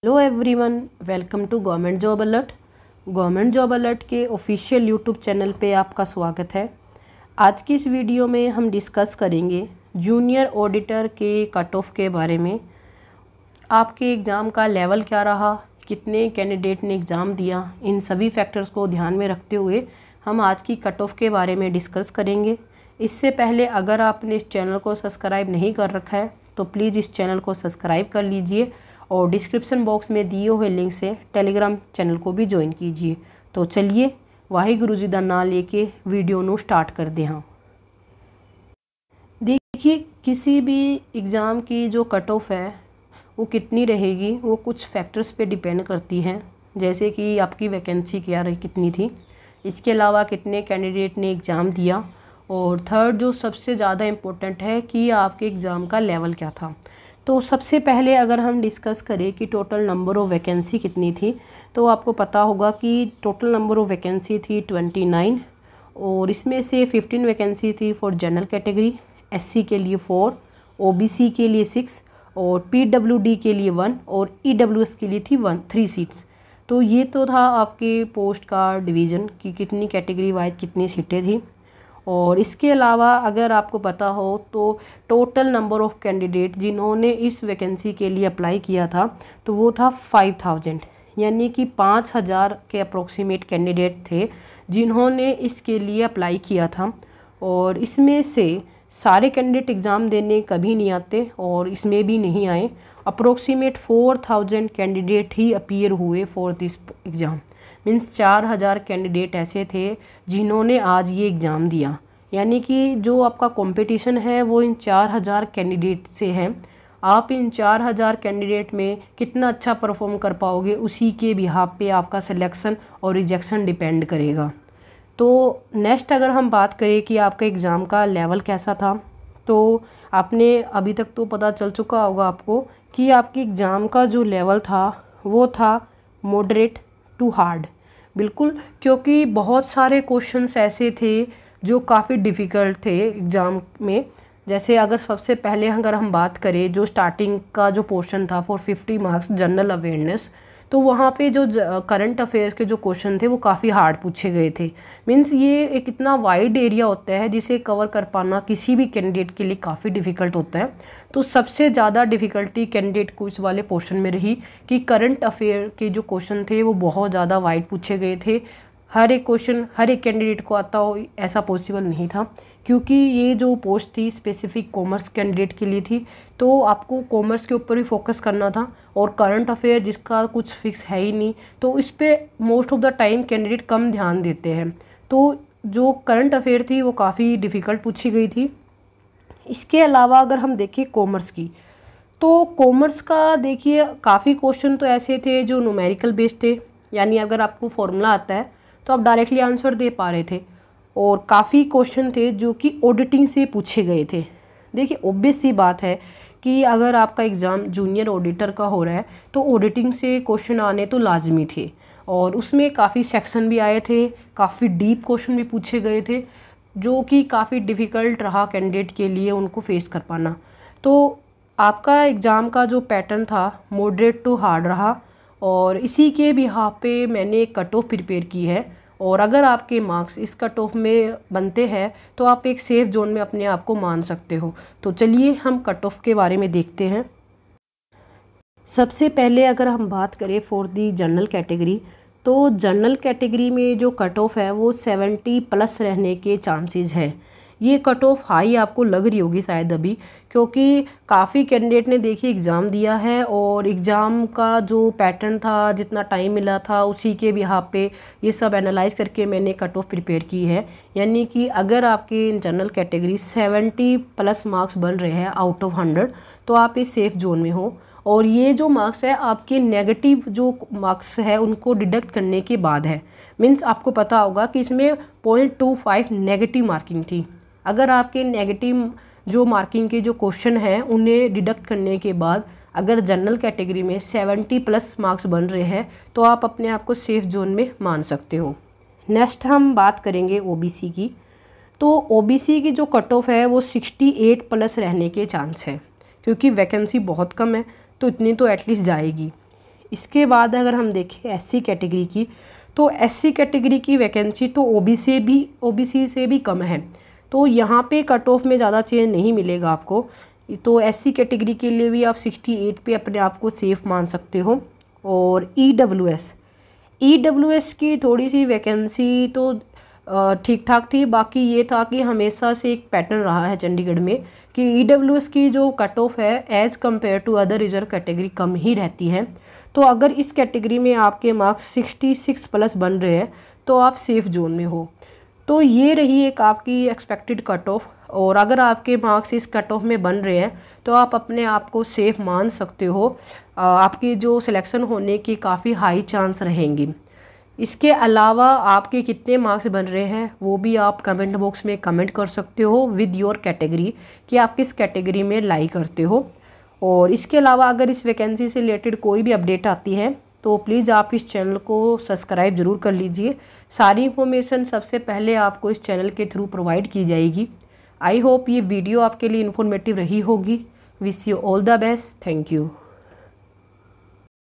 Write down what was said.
Hello everyone, welcome to government job alert. Government job alert के official YouTube channel पे आपका स्वागत है। आज की इस वीडियो में हम डिस्कस करेंगे जूनियर ऑडिटर के कट ऑफ के बारे में। आपके एग्ज़ाम का लेवल क्या रहा, कितने कैंडिडेट ने एग्ज़ाम दिया, इन सभी फैक्टर्स को ध्यान में रखते हुए हम आज की कट ऑफ के बारे में डिस्कस करेंगे। इससे पहले अगर आपने इस चैनल को सब्सक्राइब नहीं कर रखा है तो प्लीज़ इस चैनल को सब्सक्राइब कर लीजिए और डिस्क्रिप्शन बॉक्स में दिए हुए लिंक से टेलीग्राम चैनल को भी ज्वाइन कीजिए। तो चलिए वाहिगुरु जी दा नाम लेके वीडियो ਨੂੰ स्टार्ट कर दे। हाँ, देखिए किसी भी एग्ज़ाम की जो कट ऑफ है वो कितनी रहेगी वो कुछ फैक्टर्स पे डिपेंड करती है, जैसे कि आपकी वैकेंसी क्या रही कितनी थी, इसके अलावा कितने कैंडिडेट ने एग्ज़ाम दिया, और थर्ड जो सबसे ज़्यादा इम्पोर्टेंट है कि आपके एग्ज़ाम का लेवल क्या था। तो सबसे पहले अगर हम डिस्कस करें कि टोटल नंबर ऑफ़ वैकेंसी कितनी थी, तो आपको पता होगा कि टोटल नंबर ऑफ़ वैकेंसी थी 29, और इसमें से 15 वैकेंसी थी फॉर जनरल कैटेगरी, एससी के लिए 4, ओबीसी के लिए 6 और पीडब्ल्यूडी के लिए 1 और ईडब्ल्यूएस के लिए थी 3 सीट्स। तो ये तो था आपके पोस्ट का डिवीज़न कि कितनी कैटेगरी वाइज कितनी सीटें थी। और इसके अलावा अगर आपको पता हो तो टोटल नंबर ऑफ़ कैंडिडेट जिन्होंने इस वैकेंसी के लिए अप्लाई किया था तो वो था 5000, यानी कि 5000 के अप्रोक्सीमेट कैंडिडेट थे जिन्होंने इसके लिए अप्लाई किया था। और इसमें से सारे कैंडिडेट एग्ज़ाम देने कभी नहीं आते और इसमें भी नहीं आए। अप्रोक्सीमेट 4000 कैंडिडेट ही अपीयर हुए for this exam. Means 4000 candidate ऐसे थे जिन्होंने आज ये एग्ज़ाम दिया, यानी कि जो आपका कंपटीशन है वो इन 4000 कैंडिडेट से है। आप इन 4000 कैंडिडेट में कितना अच्छा परफॉर्म कर पाओगे उसी के बिहाफ पे आपका सिलेक्शन और रिजेक्शन डिपेंड करेगा। तो नेक्स्ट अगर हम बात करें कि आपका एग्ज़ाम का लेवल कैसा था, तो आपने अभी तक तो पता चल चुका होगा आपको कि आपके एग्ज़ाम का जो लेवल था वो था मॉडरेट टू हार्ड। बिल्कुल, क्योंकि बहुत सारे क्वेश्चंस ऐसे थे जो काफ़ी डिफ़िकल्ट थे एग्ज़ाम में। जैसे अगर सबसे पहले अगर हम बात करें जो स्टार्टिंग का जो पोर्शन था फॉर 50 मार्क्स जनरल अवेयरनेस, तो वहाँ पे जो करंट अफेयर्स के जो क्वेश्चन थे वो काफ़ी हार्ड पूछे गए थे। मींस ये एक इतना वाइड एरिया होता है जिसे कवर कर पाना किसी भी कैंडिडेट के लिए काफ़ी डिफ़िकल्ट होता है। तो सबसे ज़्यादा डिफ़िकल्टी कैंडिडेट को इस वाले पोर्शन में रही कि करंट अफेयर के जो क्वेश्चन थे वो बहुत ज़्यादा वाइड पूछे गए थे। हर एक क्वेश्चन हर एक कैंडिडेट को आता हो ऐसा पॉसिबल नहीं था, क्योंकि ये जो पोस्ट थी स्पेसिफिक कॉमर्स कैंडिडेट के लिए थी। तो आपको कॉमर्स के ऊपर ही फोकस करना था, और करंट अफेयर जिसका कुछ फिक्स है ही नहीं तो इस पर most of the time candidate कम ध्यान देते हैं। तो जो करंट अफेयर थी वो काफ़ी डिफ़िकल्ट पूछी गई थी। इसके अलावा अगर हम देखें कॉमर्स की, तो कॉमर्स का देखिए काफ़ी क्वेश्चन तो ऐसे थे जो न्यूमेरिकल बेस्ड थे, यानी अगर आपको फॉर्मूला आता है तो आप डायरेक्टली आंसर दे पा रहे थे, और काफ़ी क्वेश्चन थे जो कि ऑडिटिंग से पूछे गए थे। देखिए ऑब्वियस सी बात है कि अगर आपका एग्ज़ाम जूनियर ऑडिटर का हो रहा है तो ऑडिटिंग से क्वेश्चन आने तो लाजमी थे, और उसमें काफ़ी सेक्शन भी आए थे, काफ़ी डीप क्वेश्चन भी पूछे गए थे जो कि काफ़ी डिफ़िकल्ट रहा कैंडिडेट के लिए उनको फेस कर पाना। तो आपका एग्ज़ाम का जो पैटर्न था मॉडरेट टू हार्ड रहा, और इसी के बिहाफ पे मैंने एक कट ऑफ प्रिपेयर की है। और अगर आपके मार्क्स इस कट ऑफ में बनते हैं तो आप एक सेफ़ जोन में अपने आप को मान सकते हो। तो चलिए हम कट ऑफ के बारे में देखते हैं। सबसे पहले अगर हम बात करें फॉर दी जनरल कैटेगरी, तो जनरल कैटेगरी में जो कट ऑफ है वो 70+ रहने के चांसेस है। ये कट ऑफ हाई आपको लग रही होगी शायद अभी, क्योंकि काफ़ी कैंडिडेट ने देखिए एग्ज़ाम दिया है, और एग्ज़ाम का जो पैटर्न था जितना टाइम मिला था उसी के बिहाफ पे ये सब एनालाइज करके मैंने कट ऑफ प्रिपेयर की है। यानी कि अगर आपकी जनरल कैटेगरी 70+ मार्क्स बन रहे हैं आउट ऑफ 100 तो आप इस सेफ़ जोन में हो। और ये जो मार्क्स है आपके नेगेटिव जो मार्क्स है उनको डिडक्ट करने के बाद है। मीन्स आपको पता होगा कि इसमें 0.25 नेगेटिव मार्किंग थी। अगर आपके नेगेटिव जो मार्किंग के जो क्वेश्चन हैं उन्हें डिडक्ट करने के बाद अगर जनरल कैटेगरी में 70+ मार्क्स बन रहे हैं तो आप अपने आप को सेफ़ जोन में मान सकते हो। नेक्स्ट हम बात करेंगे ओबीसी की। तो ओबीसी की जो कट ऑफ है वो 68+ रहने के चांस है, क्योंकि वैकेंसी बहुत कम है तो इतनी तो एटलीस्ट जाएगी। इसके बाद अगर हम देखें एससी कैटेगरी की, तो एससी कैटेगरी की वैकेंसी तो ओबीसी से भी कम है, तो यहाँ पे कट ऑफ में ज़्यादा चेंज नहीं मिलेगा आपको। तो एससी कैटेगरी के लिए भी आप 68 पे अपने आप को सेफ मान सकते हो। और ईडब्ल्यूएस की थोड़ी सी वैकेंसी तो ठीक ठाक थी। बाकी ये था कि हमेशा से एक पैटर्न रहा है चंडीगढ़ में कि ईडब्ल्यूएस की जो कट ऑफ है as compare to other reserve category कम ही रहती है। तो अगर इस कैटेगरी में आपके मार्क्स 66 प्लस बन रहे हैं तो आप सेफ जोन में हो। तो ये रही एक आपकी एक्सपेक्टेड कट ऑफ, और अगर आपके मार्क्स इस कट ऑफ में बन रहे हैं तो आप अपने आप को सेफ मान सकते हो। आपकी जो सिलेक्शन होने की काफ़ी हाई चांस रहेंगी। इसके अलावा आपके कितने मार्क्स बन रहे हैं वो भी आप कमेंट बॉक्स में कमेंट कर सकते हो विद योर कैटेगरी, कि आप किस कैटेगरी में लाई करते हो। और इसके अलावा अगर इस वैकेंसी से रिलेटेड कोई भी अपडेट आती है तो प्लीज़ आप इस चैनल को सब्सक्राइब ज़रूर कर लीजिए। सारी इन्फॉर्मेशन सबसे पहले आपको इस चैनल के थ्रू प्रोवाइड की जाएगी। आई होप ये वीडियो आपके लिए इन्फॉर्मेटिव रही होगी। Wish you all the best. Thank you.